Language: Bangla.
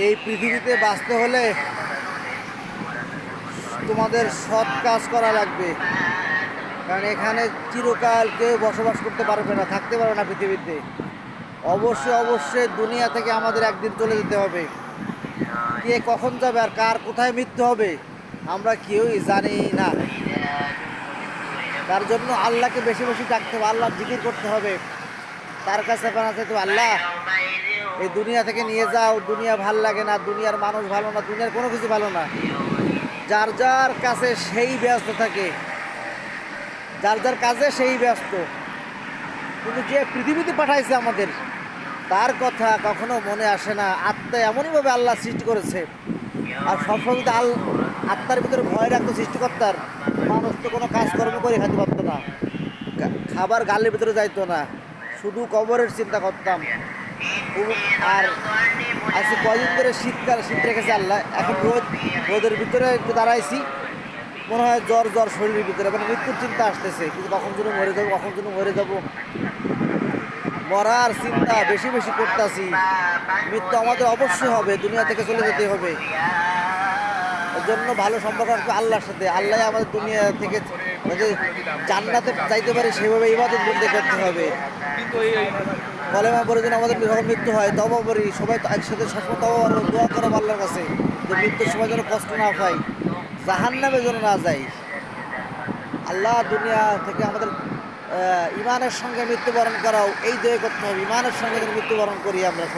এই পৃথিবীতে বাঁচতে হলে তোমাদের সৎ কাজ করা লাগবে, কারণ এখানে চিরকাল কেউ বসবাস করতে পারবে না, থাকতে পারবে না পৃথিবীতে। অবশ্যই অবশ্যই দুনিয়া থেকে আমাদের একদিন চলে যেতে হবে। কে কখন যাবে আর কার কোথায় মৃত্যু হবে আমরা কেউই জানি না। তার জন্য আল্লাহকে বেশি বেশি ডাকতে হবে, আল্লাহ জিকির করতে হবে, তার কাছে পানা চাইতে হবে, আল্লাহ এই দুনিয়া থেকে নিয়ে যাও, দুনিয়া ভাল লাগে না, দুনিয়ার মানুষ ভালো না, দুনিয়ার কোনো কিছু ভালো না। যার যার কাছে সেই ব্যস্ত থাকে, যার যার কাজে সেই ব্যস্ত, কিন্তু যে পৃথিবীতে পাঠাইছে আমাদের তার কথা কখনো মনে আসে না। আত্মা এমনইভাবে আল্লাহ সৃষ্টি করেছে, আর সবসময় যদি আত্মার ভিতরে ভয় রাখতো সৃষ্টিকর্তার, মানুষ তো কোনো কাজকর্ম করে খেতে পারতো না, খাবার গালের ভিতরে যাইতো না, শুধু কবরের চিন্তা করতাম। আর আজকে কয়দিন ধরে শীতকাল, শীত রেখেছে আল্লাহ, এখন রোদের ভিতরে একটু দাঁড়াইছি, মনে হয় জ্বর জ্বর শরীরের ভিতরে, মানে মৃত্যুর চিন্তা আসতেছে, কিন্তু কখন যেন মরে যাবো, কখন যেন মরে যাবো, মরার চিন্তা বেশি বেশি করতেছি। মৃত্যু আমাদের অবশ্যই হবে, দুনিয়া থেকে চলে যেতে হবে। এর জন্য ভালো সম্পর্ক রাখবে আল্লাহর সাথে, আল্লাহ আমাদের দুনিয়া থেকে যাতে জান্নাতে যাইতে পারে সেভাবে ইবাদত বন্দেগি করতে হবে। কলেমা পড়ে যেন আমাদের যখন মৃত্যু হয় তওবা করি, সবাই তো একসাথে সবসময় তওবা দোয়া করো আল্লাহর কাছে, যে মৃত্যুর সময় যেন কষ্ট না পাই, জাহান্নামে যেন না যাই। আল্লাহ দুনিয়া থেকে আমাদের ইমানের সঙ্গে মৃত্যুবরণ করাও, এই দোয়া করতে হবে, ইমানের সঙ্গে যেন মৃত্যুবরণ করি আমরা।